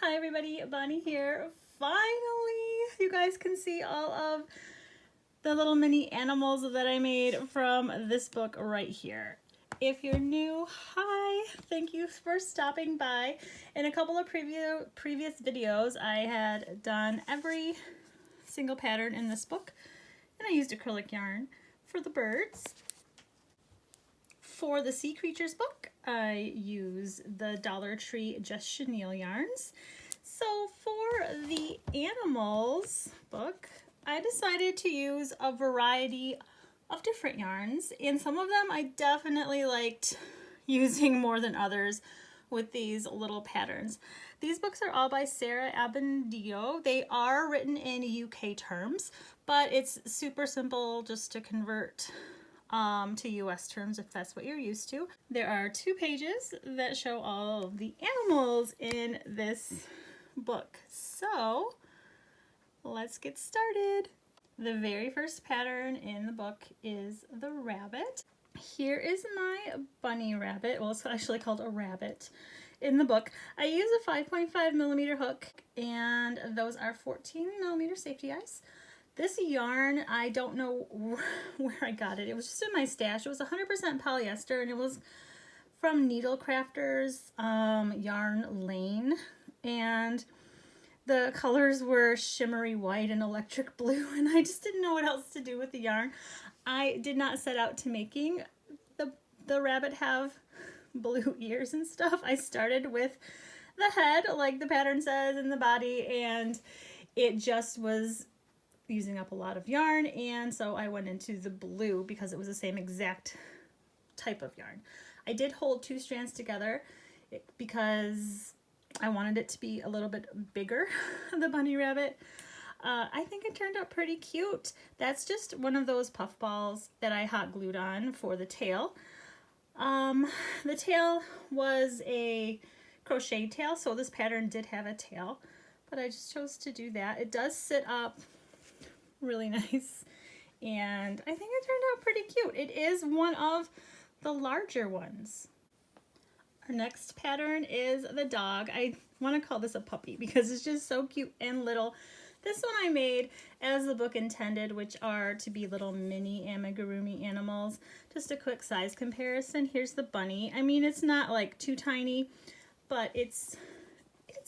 Hi everybody, Bonnie here. Finally, you guys can see all of the little mini animals that I made from this book right here. If you're new, hi, thank you for stopping by. In a couple of previous videos, I had done every single pattern in this book, and I used acrylic yarn for the birds. For the sea creatures book, I use the Dollar Tree Just Chenille yarns. So for the animals book, I decided to use a variety of different yarns, and some of them I definitely liked using more than others with these little patterns. These books are all by Sarah Abbondio. They are written in UK terms, but it's super simple just to convert to US terms if that's what you're used to. There are 2 pages that show all of the animals in this book. So let's get started. The very first pattern in the book is the rabbit. Here is my bunny rabbit. Well, it's actually called a rabbit in the book. I use a 5.5mm hook, and those are 14mm safety eyes. This yarn, I don't know where I got it. It was just in my stash. It was 100% polyester, and it was from Needle Crafters Yarn Lane. And the colors were shimmery white and electric blue, and I just didn't know what else to do with the yarn. I did not set out to making the rabbit have blue ears and stuff. I started with the head, like the pattern says, and the body, and it just was using up a lot of yarn, and so I went into the blue because it was the same exact type of yarn. I did hold 2 strands together because I wanted it to be a little bit bigger, the bunny rabbit. I think it turned out pretty cute. That's just one of those puff balls that I hot glued on for the tail. The tail was a crochet tail, so this pattern did have a tail, but I just chose to do that. It does sit up really nice, and I think it turned out pretty cute. It is one of the larger ones. Our next pattern is the dog. I want to call this a puppy because it's just so cute and little. This one I made as the book intended, which are to be little mini amigurumi animals. Just a quick size comparison. Here's the bunny. I mean, it's not like too tiny, but it's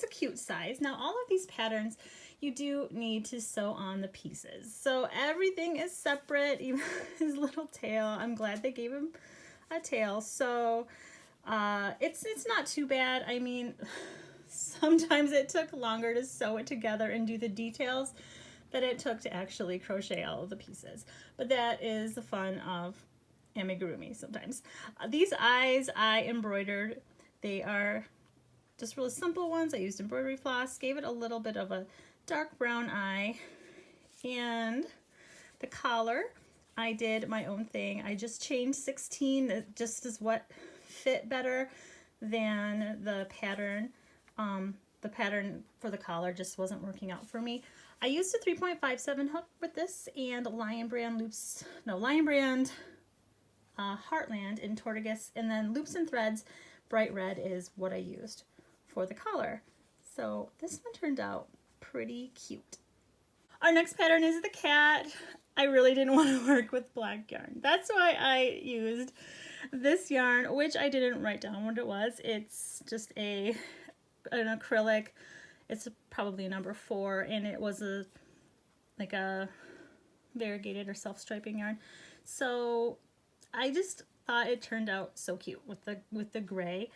a cute size. Now, all of these patterns, you do need to sew on the pieces. So everything is separate, even his little tail. I'm glad they gave him a tail. So it's not too bad. I mean, sometimes it took longer to sew it together and do the details than it took to actually crochet all of the pieces. But that is the fun of amigurumi sometimes. These eyes I embroidered. They are just really simple ones. I used embroidery floss, gave it a little bit of a dark brown eye, and the collar, I did my own thing. I just chained 16. That just is what fit better than the pattern. The pattern for the collar just wasn't working out for me. I used a 3.57 hook with this and Lion Brand Heartland in Tortugas, and then Loops and Threads Bright Red is what I used for the collar. So this one turned out pretty cute. Our next pattern is the cat. I really didn't want to work with black yarn. That's why I used this yarn, which I didn't write down what it was. It's just an acrylic. It's probably a number 4, and it was like a variegated or self-striping yarn. So I just thought it turned out so cute with the gray.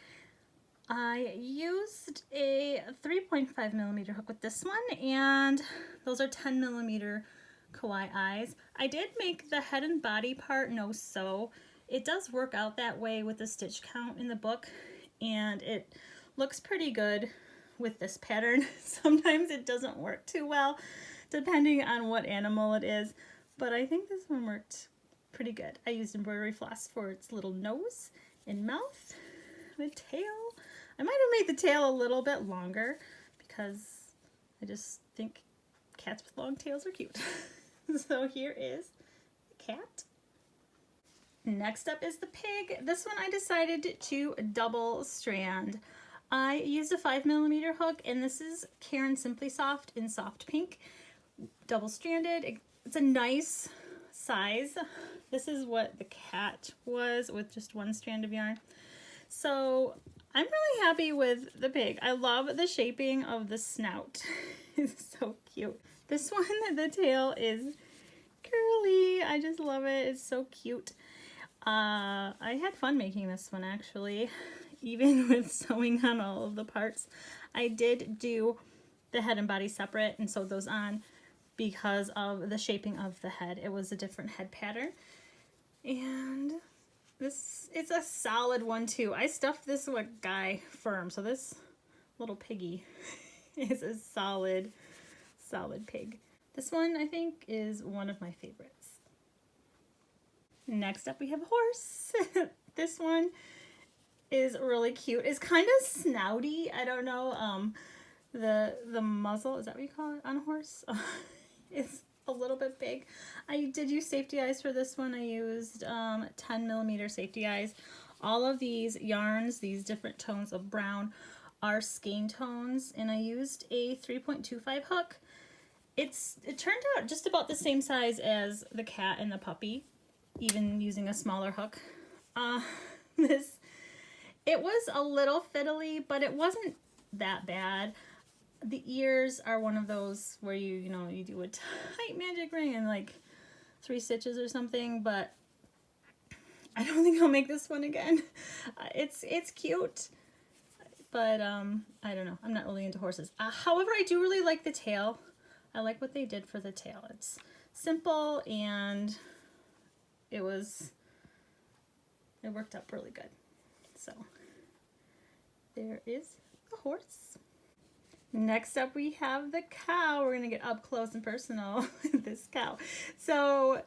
I used a 3.5mm hook with this one, and those are 10mm kawaii eyes. I did make the head and body part no sew. It does work out that way with the stitch count in the book, and it looks pretty good with this pattern. Sometimes it doesn't work too well depending on what animal it is, but I think this one worked pretty good. I used embroidery floss for its little nose and mouth, the tail. I might have made the tail a little bit longer because I just think cats with long tails are cute. So here is the cat. Next up is the pig. This one I decided to double strand. I used a 5mm hook, and this is Caron Simply Soft in soft pink, double stranded. It's a nice size. This is what the cat was with just one strand of yarn. So I'm really happy with the pig. I love the shaping of the snout. It's so cute. This one, the tail is curly. I just love it. It's so cute. I had fun making this one, actually, even with sewing on all of the parts. I did do the head and body separate and sewed those on because of the shaping of the head. It was a different head pattern. And it's a solid one too. I stuffed this with Guy Firm, so this little piggy is a solid pig. This one, I think, is one of my favorites. Next up, we have a horse. This one is really cute. It's kind of snouty. I don't know. The muzzle, is that what you call it on a horse? It's a little bit big. I did use safety eyes for this one. I used 10mm safety eyes. All of these yarns, these different tones of brown, are skein tones, and I used a 3.25 hook. It turned out just about the same size as the cat and the puppy, even using a smaller hook. It was a little fiddly, but it wasn't that bad. The ears are one of those where you do a tight magic ring and like 3 stitches or something, but I don't think I'll make this one again. It's cute, but I don't know. I'm not really into horses. However, I do really like the tail. I like what they did for the tail. It's simple, and it worked out really good. So there is the horse. Next up, we have the cow. We're gonna get up close and personal with this cow. So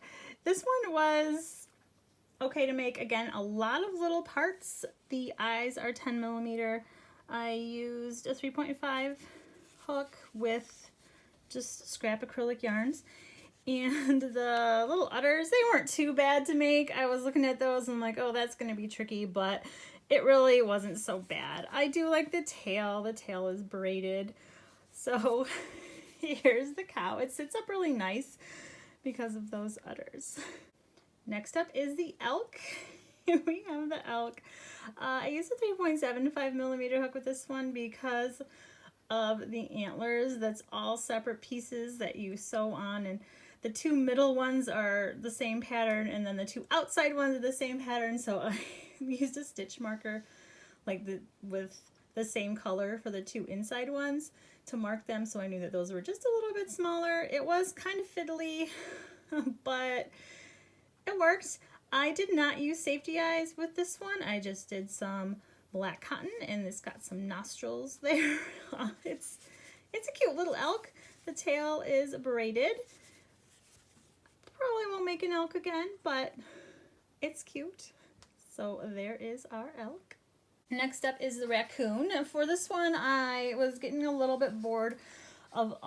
this one was okay to make. Again, a lot of little parts. The eyes are 10mm. I used a 3.5 hook with just scrap acrylic yarns. And the little udders, they weren't too bad to make. I was looking at those and I'm like, oh, that's going to be tricky, but it really wasn't so bad. I do like the tail. The tail is braided. So here's the cow. It sits up really nice because of those udders. Next up is the elk. We have the elk. I used a 3.75mm hook with this one because of the antlers. That's all separate pieces that you sew on, and the 2 middle ones are the same pattern, and then the 2 outside ones are the same pattern. So I used a stitch marker with the same color for the 2 inside ones to mark them, so I knew that those were just a little bit smaller. It was kind of fiddly, but it worked. I did not use safety eyes with this one. I just did some black cotton, and it's got some nostrils there. It's a cute little elk. The tail is braided. Probably won't make an elk again, but it's cute. So there is our elk. Next up is the raccoon. For this one, I was getting a little bit bored of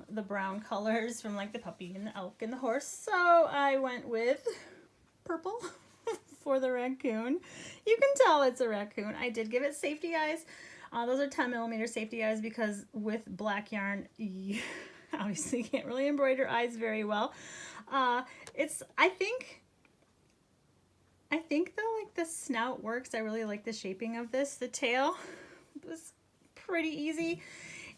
the brown colors from like the puppy and the elk and the horse, so I went with purple for the raccoon. You can tell it's a raccoon. I did give it safety eyes. Those are 10mm safety eyes because with black yarn, you obviously can't really embroider eyes very well. I think though, like, the snout works. I really like the shaping of this. The tail was pretty easy,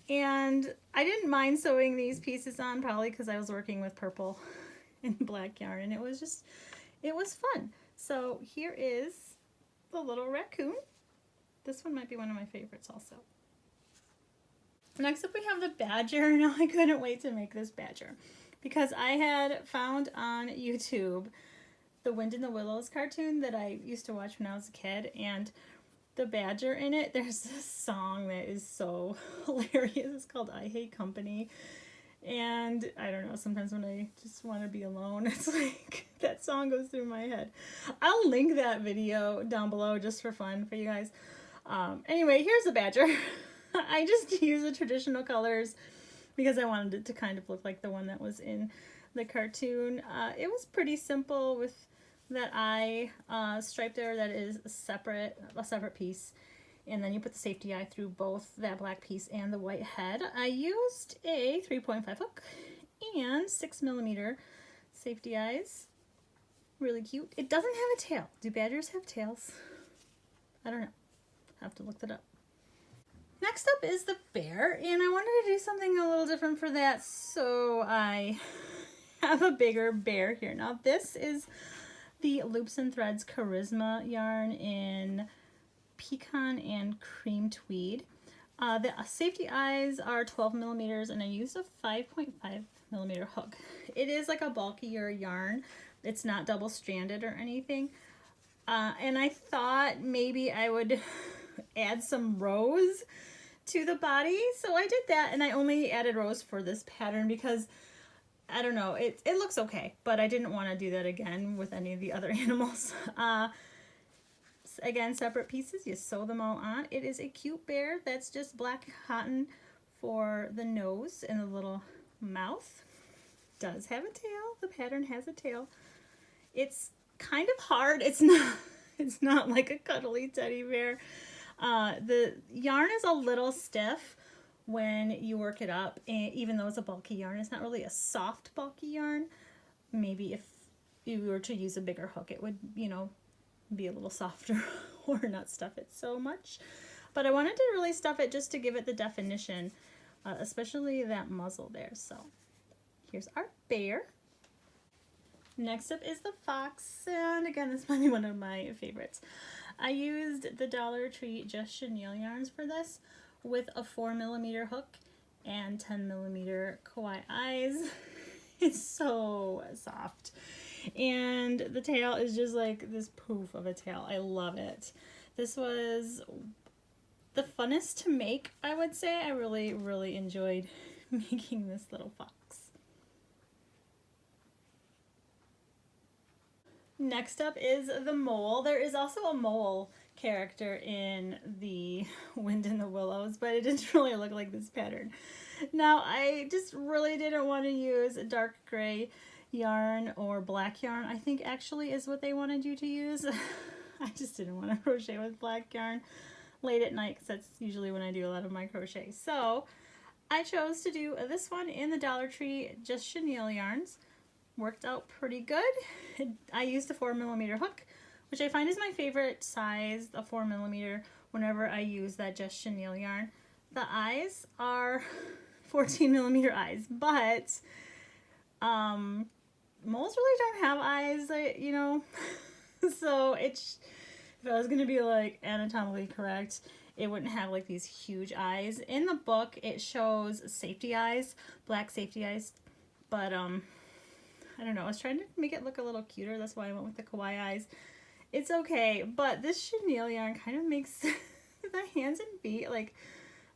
and I didn't mind sewing these pieces on, probably because I was working with purple and black yarn, and it was fun. So here is the little raccoon. This one might be one of my favorites also. Next up, we have the badger. Now I couldn't wait to make this badger because I had found on YouTube the Wind in the Willows cartoon that I used to watch when I was a kid, and the badger in it, there's this song that is so hilarious. It's called I Hate Company. And I don't know, sometimes when I just want to be alone, it's like that song goes through my head. I'll link that video down below just for fun for you guys. Anyway, here's the badger. I just use the traditional colors because I wanted it to kind of look like the one that was in the cartoon. It was pretty simple with that eye stripe there that is a separate piece. And then you put the safety eye through both that black piece and the white head. I used a 3.5 hook and 6mm safety eyes. Really cute. It doesn't have a tail. Do badgers have tails? I don't know. Have to look that up. Next up is the bear, and I wanted to do something a little different for that, so I have a bigger bear here. Now this is the Loops and Threads Charisma yarn in Pecan and Cream Tweed. The safety eyes are 12mm, and I used a 5.5mm hook. It is like a bulkier yarn. It's not double stranded or anything. And I thought maybe I would add some rows to the body. So I did that, and I only added rows for this pattern because, I don't know, it looks okay, but I didn't want to do that again with any of the other animals. Again, separate pieces, you sew them all on. It is a cute bear. That's just black cotton for the nose and the little mouth. Does have a tail. The pattern has a tail. It's kind of hard. It's not like a cuddly teddy bear. The yarn is a little stiff when you work it up, and even though it's a bulky yarn, it's not really a soft bulky yarn. Maybe if you were to use a bigger hook, it would, you know, be a little softer or not stuff it so much. But I wanted to really stuff it just to give it the definition, especially that muzzle there. So here's our bear. Next up is the fox, and again, this might be one of my favorites. I used the Dollar Tree Just Chenille yarns for this with a 4mm hook and 10mm kawaii eyes. It's so soft. And the tail is just like this poof of a tail. I love it. This was the funnest to make, I would say. I really, really enjoyed making this little fox. Next up is the mole. There is also a mole character in the Wind in the Willows, but it didn't really look like this pattern. Now, I just really didn't want to use dark gray yarn or black yarn, I think actually is what they wanted you to use. I just didn't want to crochet with black yarn late at night because that's usually when I do a lot of my crochet. So I chose to do this one in the Dollar Tree Just Chenille yarns. Worked out pretty good. I used a 4mm hook, which I find is my favorite size, a 4mm, whenever I use that Just Chenille yarn. The eyes are 14mm eyes, but moles really don't have eyes, you know. So if I was gonna be like anatomically correct, it wouldn't have like these huge eyes. In the book, it shows safety eyes, black safety eyes, but I don't know, I was trying to make it look a little cuter, that's why I went with the kawaii eyes. It's okay, but this chenille yarn kind of makes the hands and feet like,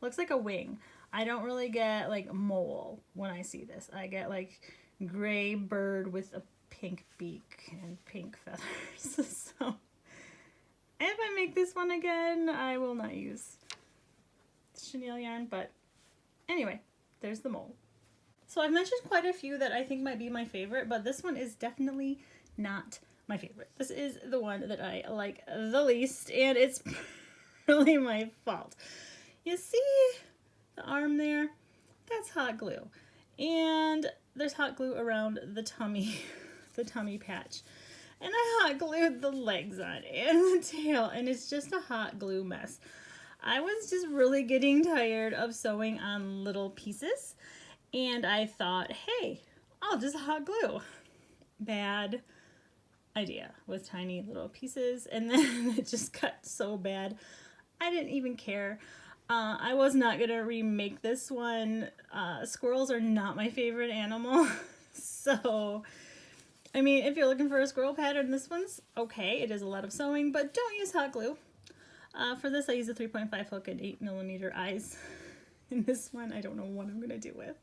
looks like a wing. I don't really get like mole when I see this. I get like gray bird with a pink beak and pink feathers. So if I make this one again, I will not use chenille yarn, but anyway, there's the mole. So I've mentioned quite a few that I think might be my favorite, but this one is definitely not my favorite. This is the one that I like the least, and it's really my fault. You see the arm there? That's hot glue. And there's hot glue around the tummy, the tummy patch. And I hot glued the legs on and the tail, and it's just a hot glue mess. I was just really getting tired of sewing on little pieces. And I thought, hey, I'll just hot glue. Bad idea with tiny little pieces. And then it just got so bad. I didn't even care. I was not going to remake this one. Squirrels are not my favorite animal. So, I mean, if you're looking for a squirrel pattern, this one's okay. It is a lot of sewing, but don't use hot glue. For this, I use a 3.5 hook and 8mm eyes. In this one, I don't know what I'm going to do with.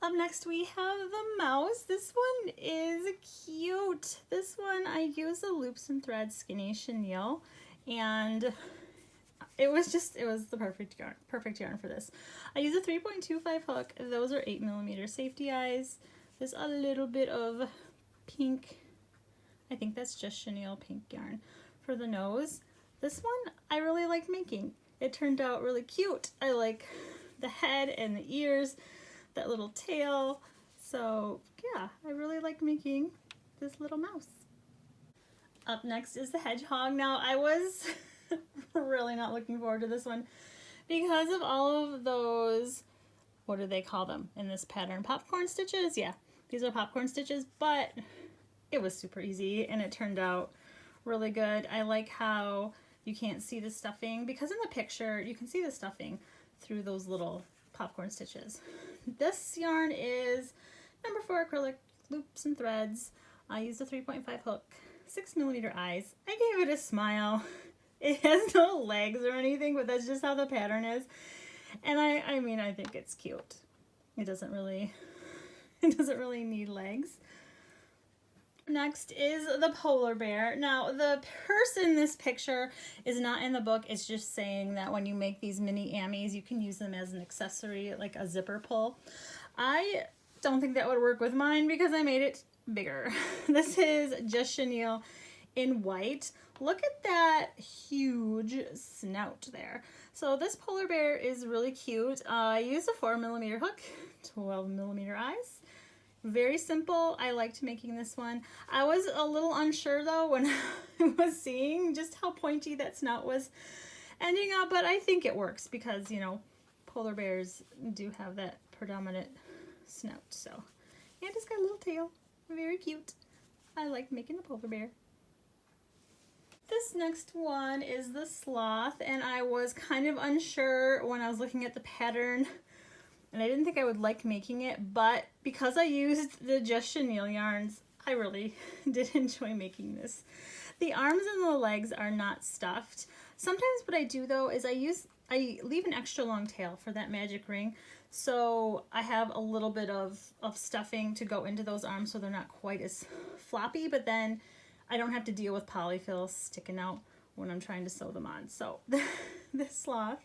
Up next we have the mouse. This one is cute. This one I use the Loops and Threads Skinny Chenille, and it was the perfect yarn for this. I use a 3.25 hook. Those are 8mm safety eyes. There's a little bit of pink, I think that's just chenille pink yarn for the nose. This one I really like making. it turned out really cute. I like the head and the ears, that little tail. So yeah, I really like making this little mouse. Up next is the hedgehog. Now I was really not looking forward to this one because of all of those, what do they call them in this pattern? Popcorn stitches? Yeah, these are popcorn stitches, but it was super easy and it turned out really good. I like how you can't see the stuffing because in the picture you can see the stuffing through those little popcorn stitches. This yarn is number 4 acrylic loops and threads. I used a 3.5 hook, 6mm eyes. I gave it a smile. It has no legs or anything, but that's just how the pattern is. And I mean, I think it's cute. It doesn't really need legs. Next is the polar bear. Now, the person in this picture is not in the book. It's just saying that when you make these mini Ammies, you can use them as an accessory, like a zipper pull. I don't think that would work with mine because I made it bigger. This is just chenille in white. Look at that huge snout there. So this polar bear is really cute. I used a 4mm hook, 12mm eyes. Very simple. I liked making this one. I was a little unsure though when I was seeing just how pointy that snout was ending up, but I think it works because, you know, polar bears do have that predominant snout. So, and it's got a little tail. Very cute. I like making the polar bear. This next one is the sloth, and I was kind of unsure when I was looking at the pattern. And I didn't think I would like making it, but because I used the just chenille yarns, I really did enjoy making this. The arms and the legs are not stuffed. Sometimes what I do though is I leave an extra long tail for that magic ring. So I have a little bit of stuffing to go into those arms so they're not quite as floppy, but then I don't have to deal with polyfill sticking out when I'm trying to sew them on. So this sloth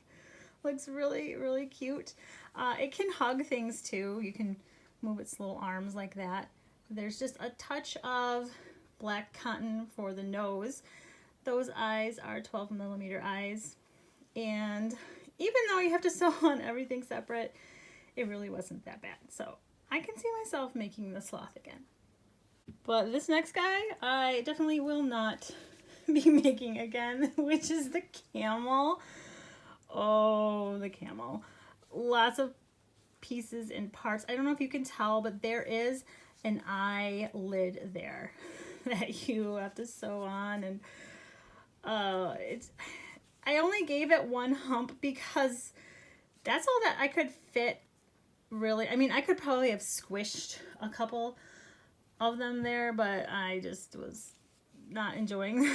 looks really, really cute. It can hug things too. You can move its little arms like that. There's just a touch of black cotton for the nose. Those eyes are 12mm eyes. And even though you have to sew on everything separate, it really wasn't that bad. So I can see myself making the sloth again. But this next guy, I definitely will not be making again, which is the camel. Oh, the camel. Lots of pieces and parts. I don't know if you can tell, but there is an eyelid there that you have to sew on, and I only gave it one hump because that's all that I could fit, really. I mean, I could probably have squished a couple of them there, but I just was not enjoying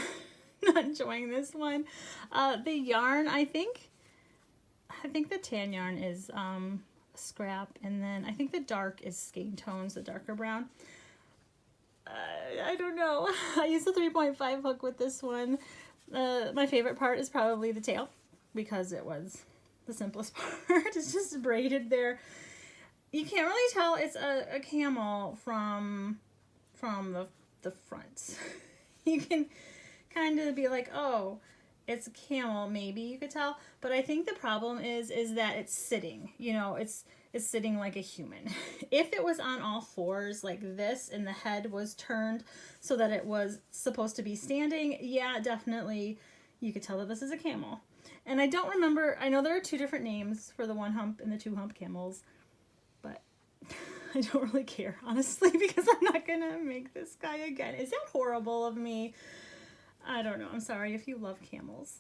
this one. The yarn, I think the tan yarn is scrap, and then I think the dark is skin tones, the darker brown. I don't know. I used a 3.5 hook with this one. My favorite part is probably the tail because it was the simplest part. It's just braided there. You can't really tell it's a camel from the front. You can kind of be like, oh, it's a camel, maybe you could tell, but I think the problem is that it's sitting, you know, it's sitting like a human. If it was on all fours like this and the head was turned so that it was supposed to be standing, yeah, definitely you could tell that this is a camel. And I don't remember, I know there are two different names for the one hump and the two hump camels, but I don't really care, honestly, because I'm not gonna make this guy again. Is that horrible of me? I don't know. I'm sorry if you love camels.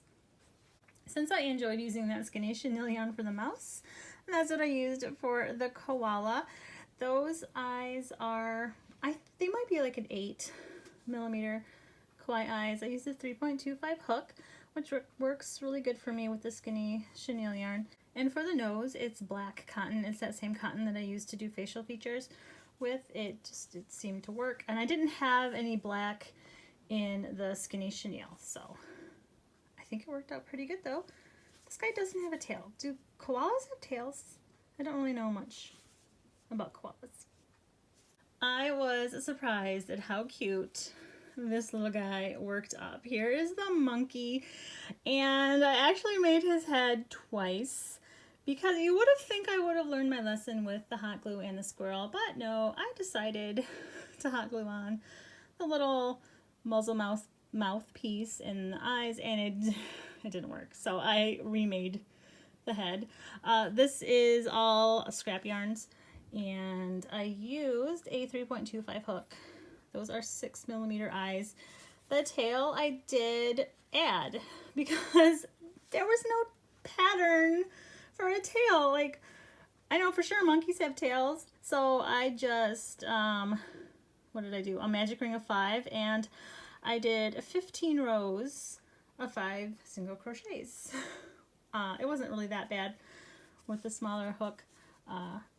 Since I enjoyed using that skinny chenille yarn for the mouse, that's what I used for the koala. Those eyes are, they might be like an 8mm kawaii eyes. I used a 3.25 hook, which works really good for me with the skinny chenille yarn. And for the nose, it's black cotton. It's that same cotton that I used to do facial features with. It seemed to work. And I didn't have any black in the skinny chenille, so I think it worked out pretty good though. This guy doesn't have a tail. Do koalas have tails? I don't really know much about koalas. I was surprised at how cute this little guy worked up. Here is the monkey, and I actually made his head twice because you would have think I would have learned my lesson with the hot glue and the squirrel, but no, I decided to hot glue on the little muzzle mouthpiece and the eyes, and it didn't work. So I remade the head. This is all scrap yarns, and I used a 3.25 hook. Those are 6mm eyes. The tail I did add because there was no pattern for a tail. Like, I know for sure monkeys have tails, so I just what did I do? A magic ring of 5, and I did 15 rows of 5 single crochets. It wasn't really that bad with the smaller hook.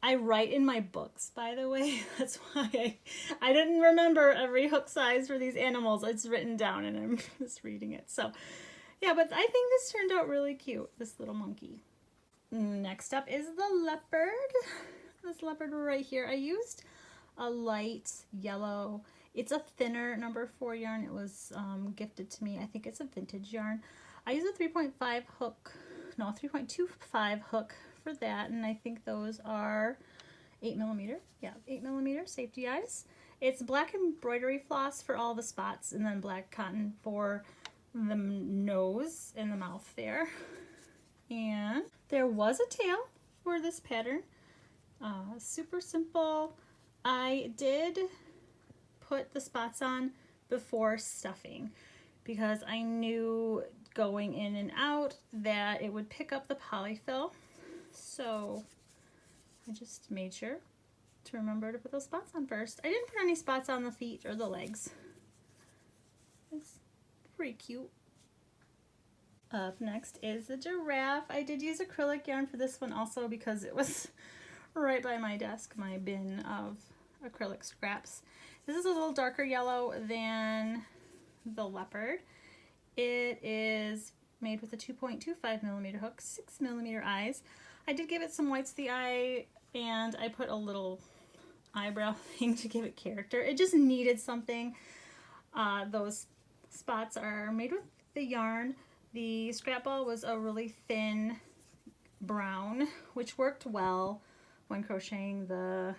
I write in my books, by the way. That's why I didn't remember every hook size for these animals. It's written down and I'm just reading it. So yeah, but I think this turned out really cute, this little monkey. Next up is the leopard. This leopard right here. I used a light yellow. It's a thinner number 4 yarn. It was gifted to me. I think it's a vintage yarn. I use a 3.5 hook, no, 3.25 hook for that, and I think those are 8mm. Yeah, 8mm safety eyes. It's black embroidery floss for all the spots, and then black cotton for the nose and the mouth there. And there was a tail for this pattern. Super simple. I did put the spots on before stuffing because I knew going in and out that it would pick up the polyfill. So I just made sure to remember to put those spots on first. I didn't put any spots on the feet or the legs. It's pretty cute. Up next is the giraffe. I did use acrylic yarn for this one also because it was right by my desk, my bin of acrylic scraps. This is a little darker yellow than the leopard. It is made with a 2.25mm hook, 6mm eyes. I did give it some whites to the eye, and I put a little eyebrow thing to give it character. It just needed something. Those spots are made with the yarn. The scrap ball was a really thin brown, which worked well when crocheting the,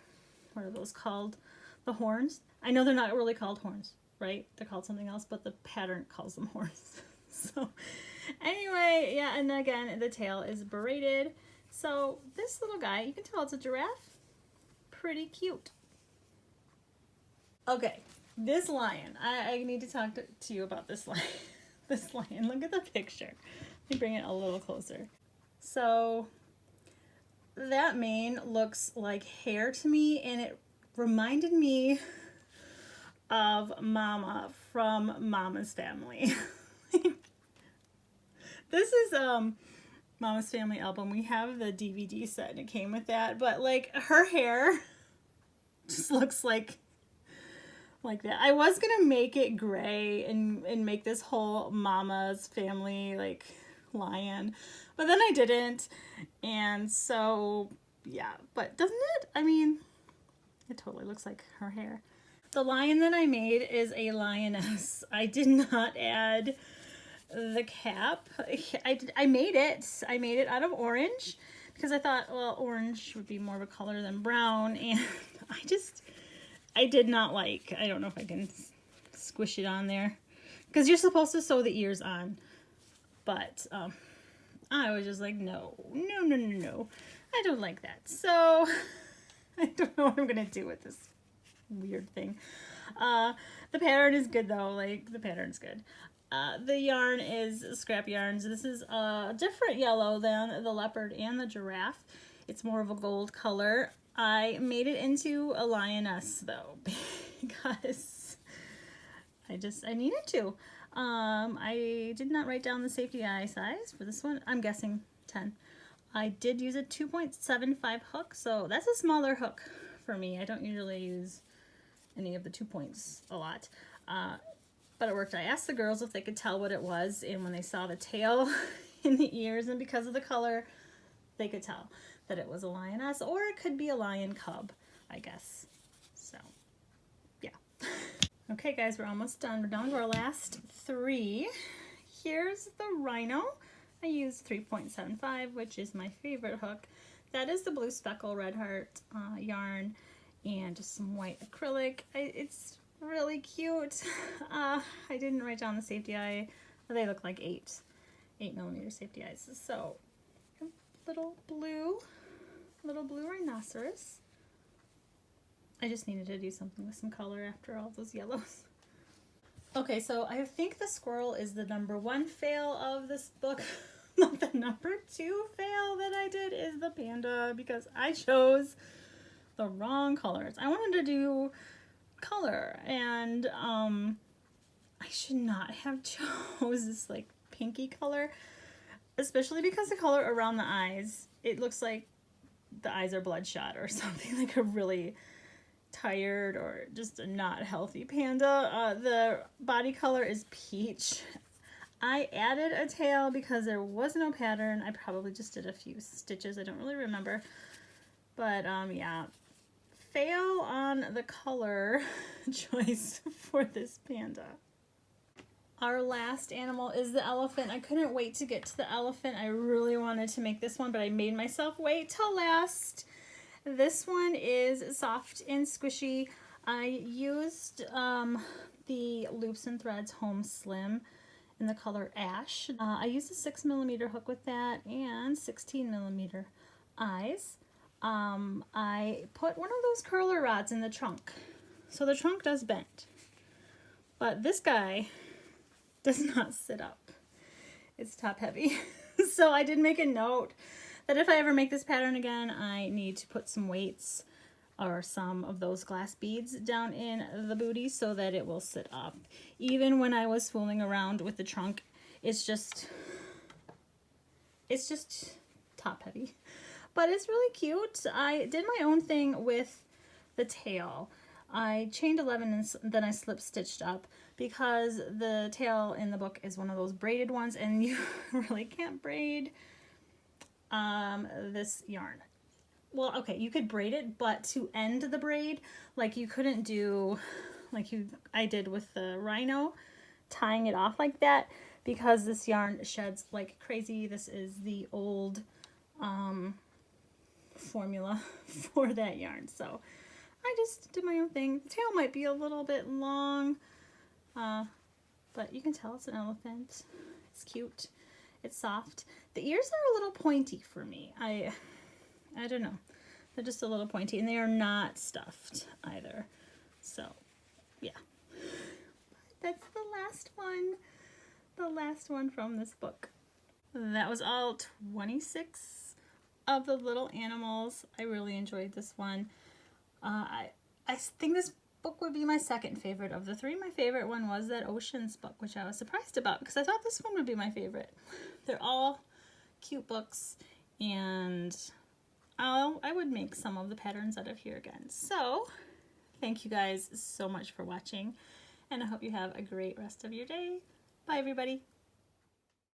what are those called? The horns? I know they're not really called horns, right? They're called something else, but the pattern calls them horns. So anyway, yeah, and again, the tail is braided. So this little guy, you can tell it's a giraffe. Pretty cute. Okay, this lion. I need to talk to you about this lion. This lion, look at the picture. Let me bring it a little closer. So that mane looks like hair to me, and it reminded me of Mama from Mama's Family. This is Mama's Family album. We have the DVD set and it came with that, but like her hair just looks like that. I was gonna make it gray and make this whole Mama's Family like lion, but then I didn't, and so yeah, but doesn't it? I mean, it totally looks like her hair. The lion that I made is a lioness. I did not add the cap. I made it out of orange because I thought, well, orange would be more of a color than brown, and I did not like, I don't know if I can squish it on there because you're supposed to sew the ears on, but I was just like, no, I don't like that. So I don't know what I'm gonna do with this weird thing. The pattern is good though, like the pattern's good. The yarn is scrap yarns. This is a different yellow than the leopard and the giraffe. It's more of a gold color. I made it into a lioness though because I needed to. I did not write down the safety eye size for this one. I'm guessing 10. I did use a 2.75 hook, so that's a smaller hook for me. I don't usually use any of the 2 points a lot. But it worked. I asked the girls if they could tell what it was, and when they saw the tail in the ears, and because of the color, they could tell that it was a lioness, or it could be a lion cub, I guess. So, yeah. Okay guys, we're almost done. We're down to our last 3. Here's the Rhino. I used 3.75, which is my favorite hook. That is the blue speckle red heart yarn and just some white acrylic. It's really cute. I didn't write down the safety eye. They look like 8mm safety eyes. So little blue rhinoceros. I just needed to do something with some color after all those yellows. Okay, so I think the squirrel is the #1 fail of this book. The #2 fail that I did is the panda because I chose the wrong colors. I wanted to do color and I should not have chose this like pinky color, especially because the color around the eyes, it looks like the eyes are bloodshot or something, like a really tired or just a not healthy panda. The body color is peach. I added a tail because there was no pattern. I probably just did a few stitches. I don't really remember. But yeah, fail on the color choice for this panda. Our last animal is the elephant. I couldn't wait to get to the elephant. I really wanted to make this one, but I made myself wait till last. This one is soft and squishy. I used the Loops and Threads Home Slim in the color Ash. I used a 6mm hook with that and 16mm eyes. I put one of those curler rods in the trunk. So the trunk does bend. But this guy does not sit up. It's top heavy. So I did make a note that if I ever make this pattern again, I need to put some weights or some of those glass beads down in the booty so that it will sit up. Even when I was fooling around with the trunk, it's just top heavy. But it's really cute. I did my own thing with the tail. I chained 11 and then I slip stitched up because the tail in the book is one of those braided ones and you really can't braid this yarn. Well, okay, you could braid it, but to end the braid, like you couldn't do like I did with the Rhino, tying it off like that, because this yarn sheds like crazy. This is the old formula for that yarn. So I just did my own thing. The tail might be a little bit long, but you can tell it's an elephant. It's cute. It's soft. The ears are a little pointy for me. I don't know. They're just a little pointy, and they are not stuffed either. So, yeah. That's the last one. The last one from this book. That was all 26 of the little animals. I really enjoyed this one. I think this book would be my second favorite of the 3. My favorite one was that Oceans book, which I was surprised about because I thought this one would be my favorite. They're all cute books, and I would make some of the patterns out of here again. So thank you guys so much for watching, and I hope you have a great rest of your day. Bye everybody.